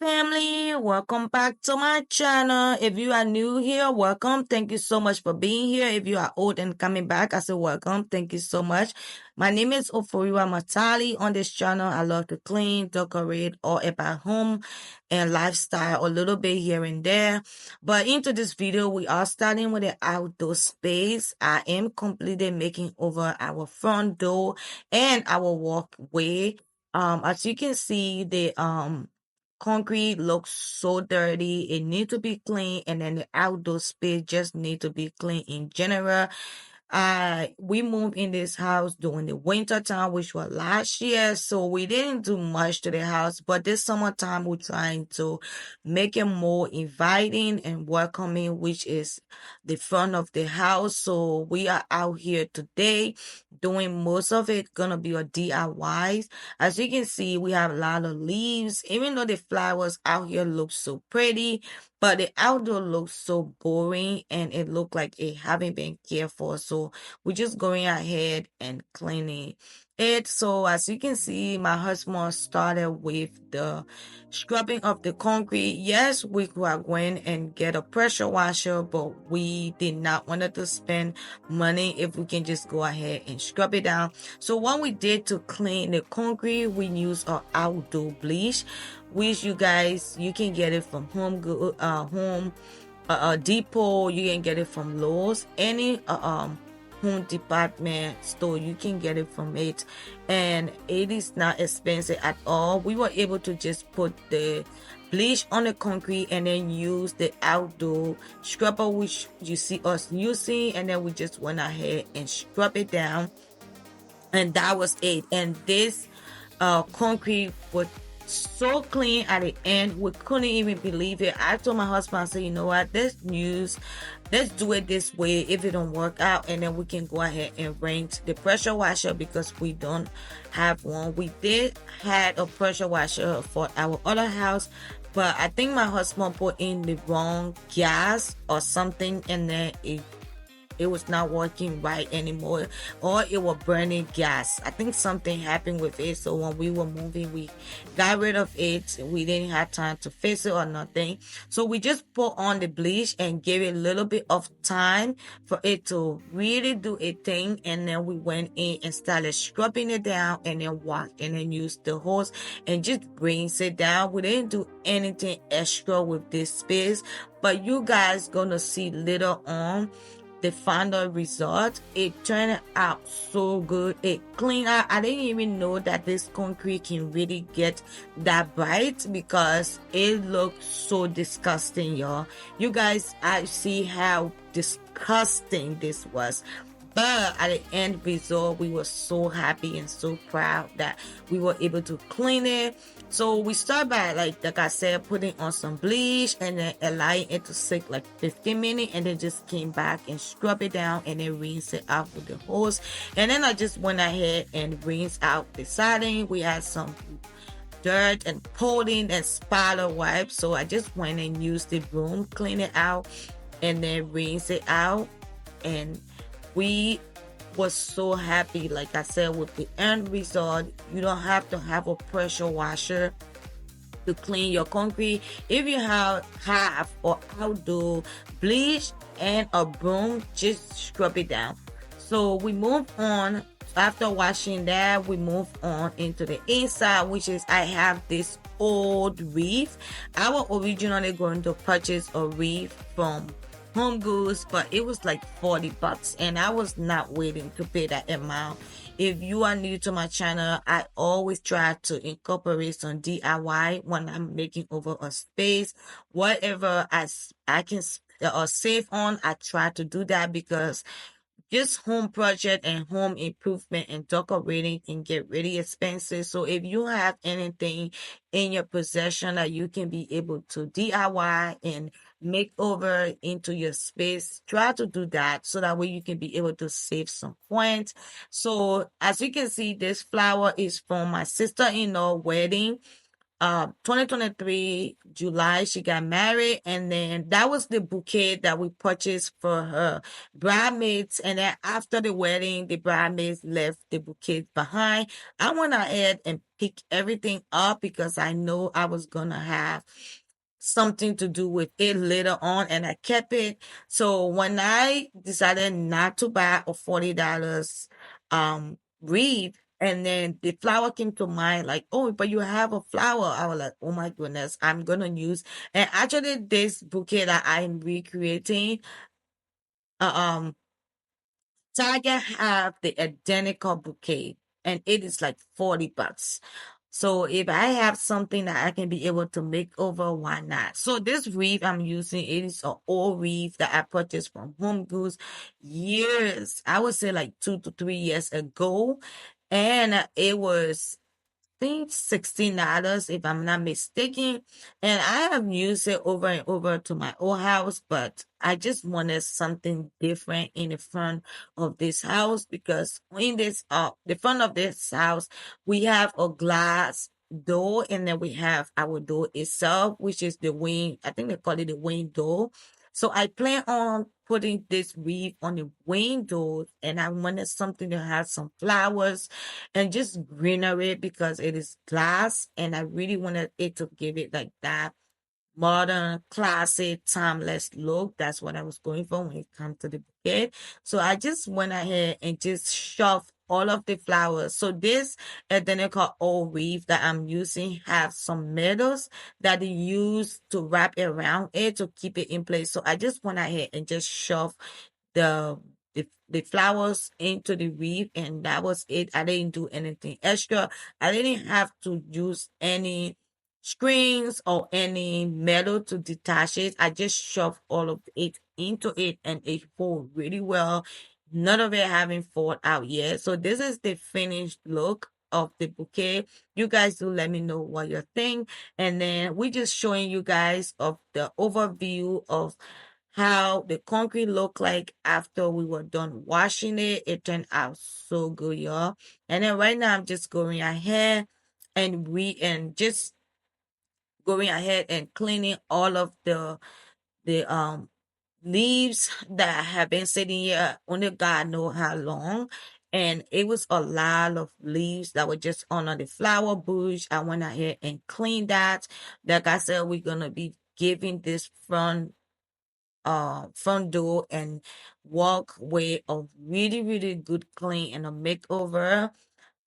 family, welcome back to my channel. If you are new here, welcome. Thank you so much for being here. If you are old and coming back, I say welcome. Thank you so much. My name is Oforiwa Matali. On this channel, I love to clean, decorate, all about home and lifestyle, a little bit here and there. But into this video, we are starting with the outdoor space. I am completely making over our front door and our walkway. As you can see, the concrete looks so dirty. It needs to be clean, and then the outdoor space just need to be clean in general. We moved in this house during the winter time, which was last year, so we didn't do much to the house. But this summertime, we're trying to make it more inviting and welcoming, which is the front of the house. So we are out here today doing most of it gonna be a DIYs. As you can see, we have a lot of leaves. Even though the flowers out here look so pretty, but the outdoor looks so boring and it looked like it haven't been cared for. So we're just going ahead and cleaning it. So as you can see, my husband started with the scrubbing of the concrete. Yes, we could have went and get a pressure washer, but we did not want to spend money if we can just go ahead and scrub it down. So what we did to clean the concrete, we used our outdoor bleach, which you can get it from Home Depot. You can get it from Lowe's, any home department store. You can get it from it, and it is not expensive at all. We were able to just put the bleach on the concrete and then use the outdoor scrubber, which you see us using, and then we just went ahead and scrub it down, and that was it. And this concrete was so clean at the end, we couldn't even believe it. I told my husband, I said, you know what, let's do it this way. If it don't work out, and then we can go ahead and rent the pressure washer, because we don't have one. We did had a pressure washer for our other house, but I think my husband put in the wrong gas or something, and then it was not working right anymore, or it was burning gas. I think something happened with it. So when we were moving, we got rid of it. We didn't have time to fix it or nothing. So we just put on the bleach and gave it a little bit of time for it to really do a thing. And then we went in and started scrubbing it down, and then washed, and then used the hose and just rinse it down. We didn't do anything extra with this space, but you guys gonna see later on the final result. It turned out so good. It cleaned out. I didn't even know that this concrete can really get that bright, because it looked so disgusting, y'all. You guys, I see how disgusting this was. But at the end result, we were so happy and so proud that we were able to clean it. So we start by, like I said, putting on some bleach and then allowing it to sit like 15 minutes, and then just came back and scrub it down and then rinse it out with the hose. And then I just went ahead and rinsed out the siding. We had some dirt and pudding and spider wipes, so I just went and used the broom, clean it out, and then rinse it out. And we was so happy, like I said, with the end result. You don't have to have a pressure washer to clean your concrete. If you have or outdoor bleach and a broom, just scrub it down. So we move on. After washing that, we move on into the inside, which is, I have this old wreath. I was originally going to purchase a wreath from Home Goods, but it was like $40, and I was not willing to pay that amount. If you are new to my channel, I always try to incorporate some DIY when I'm making over a space. Whatever I can save on, I try to do that, because just home project and home improvement and decorating can get really expensive. So if you have anything in your possession that you can be able to DIY and make over into your space, try to do that, so that way you can be able to save some points. So as you can see, this flower is from my sister-in-law wedding. 2023 July she got married, and then that was the bouquet that we purchased for her bridesmaids. And then after the wedding, the bridesmaids left the bouquet behind. I went ahead and picked everything up because I know I was gonna have something to do with it later on, and I kept it. So when I decided not to buy a $40 wreath, and then the flower came to mind, like, oh, but you have a flower. I was like, oh my goodness, I'm gonna use. And actually, this bouquet that I'm recreating, uh, um, Target have the identical bouquet, and it is like $40. So if I have something that I can be able to make over, why not? So this wreath I'm using, it is an old wreath that I purchased from Home Goods years, I would say like 2 to 3 years ago. And it was think $16 if I'm not mistaken. And I have used it over and over to my old house, but I just wanted something different in the front of this house, because in this the front of this house we have a glass door, and then we have our door itself, which is the wing. I think they call it the wing door. So I plan on putting this wreath on the windows, and I wanted something to have some flowers and just greenery because it is glass, and I really wanted it to give it like that modern, classic, timeless look. That's what I was going for when it comes to the bouquet. So I just went ahead and just shoved all of the flowers. So this identical old wreath that I'm using have some metals that they use to wrap around it to keep it in place. So I just went ahead and just shoved the the flowers into the wreath, and that was it. I didn't do anything extra. I didn't have to use any strings or any metal to detach it. I just shoved all of it into it, and it pulled really well. None of it having fallen out yet. So this is the finished look of the bouquet. You guys do let me know what you think. And then we just showing you guys of the overview of how the concrete looked like after we were done washing it. It turned out so good, y'all. And then right now I'm just going ahead and just going ahead and cleaning all of the leaves that have been sitting here only God know how long. And it was a lot of leaves that were just under the flower bush. I went ahead and cleaned that. Like I said, we're gonna be giving this front door and walkway a really, really good clean and a makeover.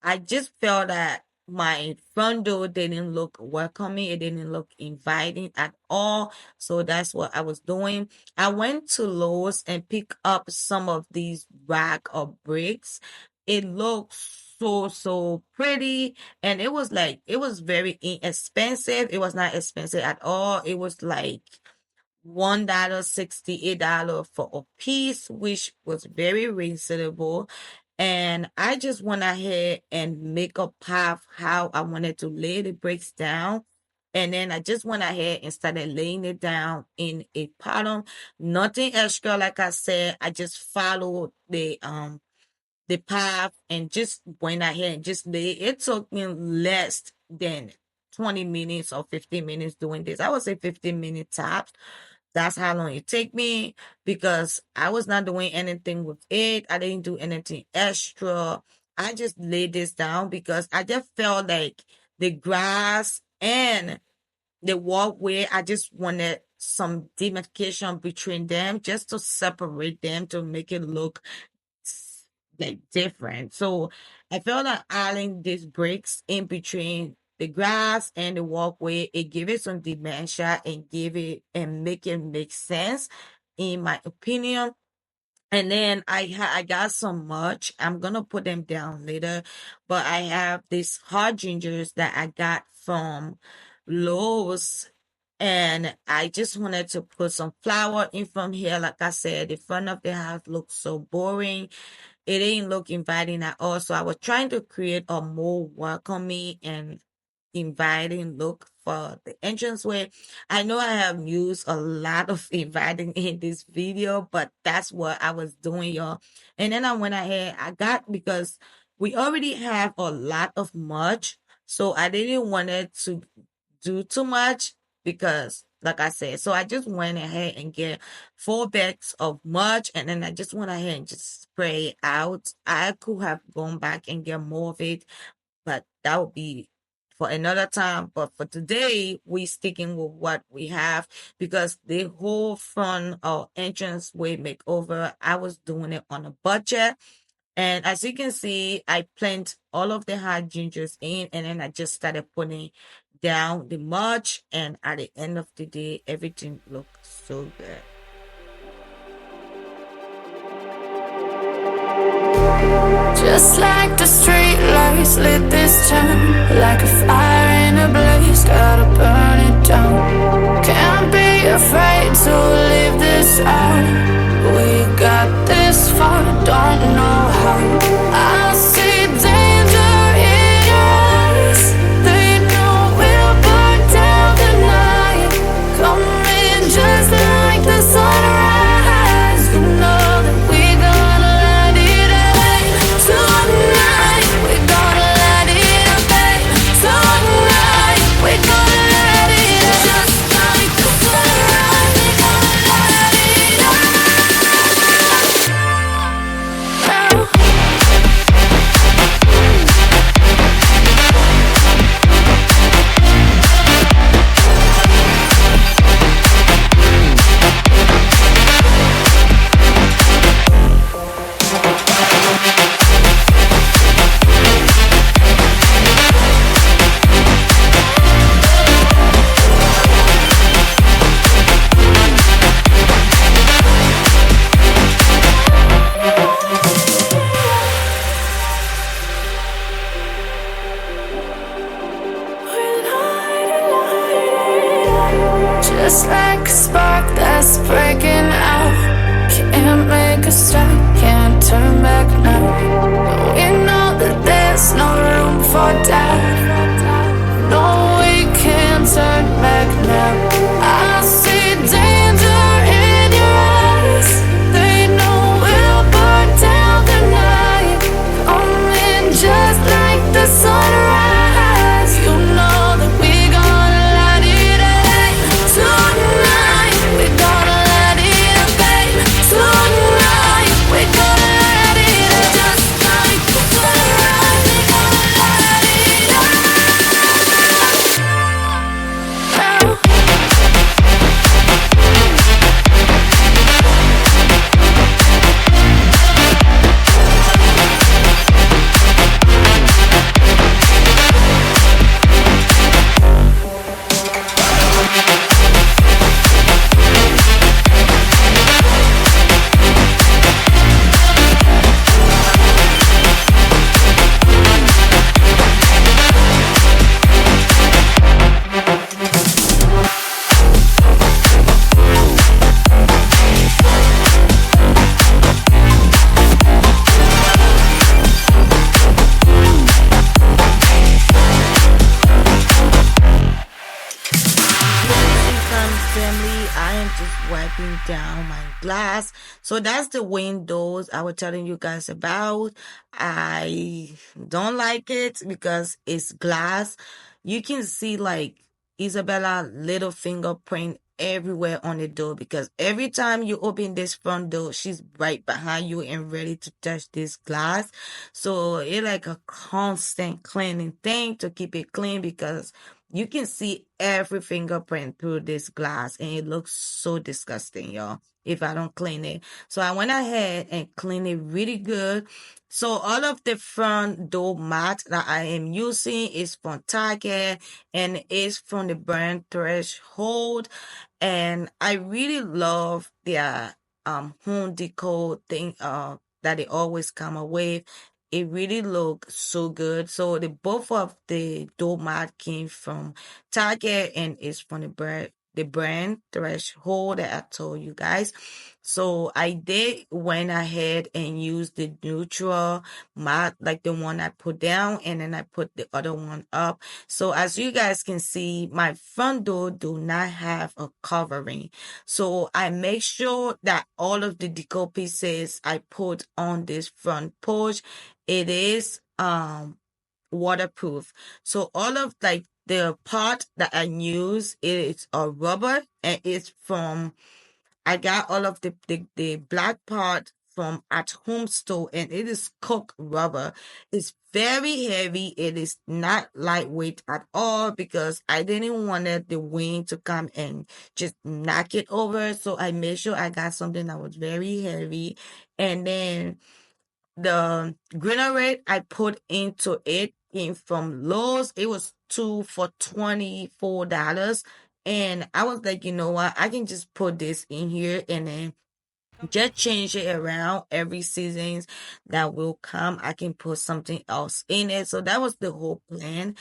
I just felt that my front door didn't look welcoming. It didn't look inviting at all. So that's what I was doing. I went to Lowe's and picked up some of these rack of bricks. It looked so pretty, and it was like, it was very inexpensive. It was not expensive at all. It was like $1.68 for a piece, which was very reasonable. And I just went ahead and make a path how I wanted to lay the bricks down. And then I just went ahead and started laying it down in a pattern. Nothing extra, like I said. I just followed the path and just went ahead and just lay. It took me less than 20 minutes or 15 minutes doing this. I would say 15 minutes tops. That's how long it take me, because I was not doing anything with it. I didn't do anything extra. I just laid this down because I just felt like the grass and the walkway, I just wanted some demarcation between them just to separate them to make it look like different. So I felt like adding these bricks in between the grass and the walkway, it gave it some dimension and give it and make it make sense, in my opinion. And then I got some mulch. I'm gonna put them down later, but I have these hard gingers that I got from Lowe's, and I just wanted to put some flower in from here. Like I said, the front of the house looks so boring. It didn't look inviting at all. So I was trying to create a more welcoming and inviting look for the entranceway. I know I have used a lot of inviting in this video, but that's what I was doing, y'all. And then I went ahead, I got, because we already have a lot of mulch, so I didn't want it to do too much because like I said, so I just went ahead and get 4 bags of mulch and then I just went ahead and just spray it out. I could have gone back and get more of it, but that would be for another time. But for today, we sticking with what we have because the whole front or entrance way makeover, I was doing it on a budget. And as you can see, I plant all of the hydrangeas in and then I just started putting down the mulch. And at the end of the day, everything looks so good. Just like the street lights lit this town, like a fire in a blaze, gotta burn it down. Can't be afraid to leave this out. We got this far, don't know how. I see danger in your eyes. They know we'll burn down the night. Coming just like the sunrise. You know that we gonna light it up tonight. We gonna light it up tonight. We gonna light it up just like the sunrise. We gonna light it up now. Just like a spark that's breaking out. Can't make a stop, can't turn back now. We know that there's no room for doubt. No, we can't turn back now. I see danger in your eyes. They know we'll burn down the night. Coming just like the sunrise. You know that we gonna light it up tonight. We gonna light it up tonight. We gonna light it up just like the sunrise. We gonna light it up now. Family, I am just wiping down my glass. So that's the windows I was telling you guys about. I don't like it because it's glass. You can see like Isabella little fingerprint everywhere on the door because every time you open this front door, she's right behind you and ready to touch this glass. So it's like a constant cleaning thing to keep it clean because you can see every fingerprint through this glass and it looks so disgusting, y'all, if I don't clean it. So I went ahead and cleaned it really good. So all of the front door mat that I am using is from Target and is from the brand Threshold. And I really love their home decor thing that they always come up with. It really looked so good. So the both of the doormat came from Target and is from the brand Threshold that I told you guys. So I did went ahead and used the neutral mat, like the one I put down, and then I put the other one up. So as you guys can see, my front door do not have a covering. So I make sure that all of the decor pieces I put on this front porch, it is waterproof. So all of like The part that I use is a rubber, and it's from, I got all of the black part from at home store, and it is cooked rubber. It's very heavy. It is not lightweight at all because I didn't want the wind to come and just knock it over. So I made sure I got something that was very heavy. And then the grenade I put into it came from Lowe's. It was two for $24. And I was like, you know what? I can just put this in here and then just change it around every seasons that will come. I can put something else in it. So that was the whole plan.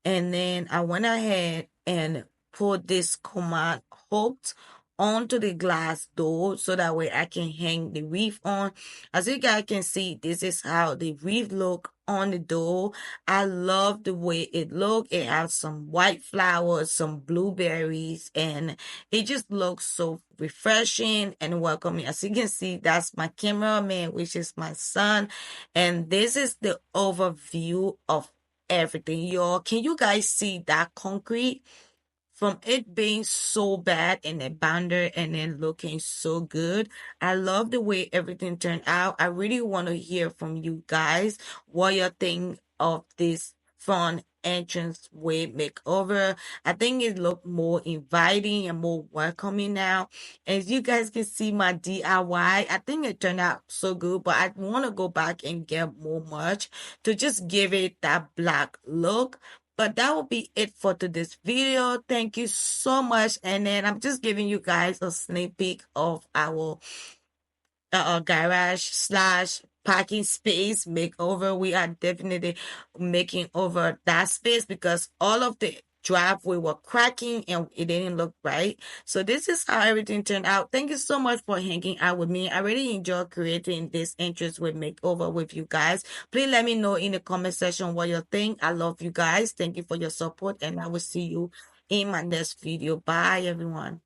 And then I went ahead and put this command hooked onto the glass door so that way I can hang the wreath on. As you guys can see, this is how the wreath look on the door. I love the way it look. It has some white flowers, some blueberries, and it just looks so refreshing and welcoming. As you can see, that's my cameraman, which is my son. And this is the overview of everything, y'all. Can you guys see that concrete? From it being so bad and a bounder and then looking so good. I love the way everything turned out. I really want to hear from you guys what you think of this front entrance way makeover. I think it looked more inviting and more welcoming now. As you guys can see my DIY, I think it turned out so good, but I want to go back and get more much to just give it that black look. But that will be it for today's video. Thank you so much. And then I'm just giving you guys a sneak peek of our garage slash parking space makeover. We are definitely making over that space because all of the driveway were cracking and it didn't look right. So this is how everything turned out. Thank you so much for hanging out with me. I really enjoy creating this interest with makeover with you guys. Please let me know in the comment section what you think. I love you guys. Thank you for your support, and I will see you in my next video. Bye everyone.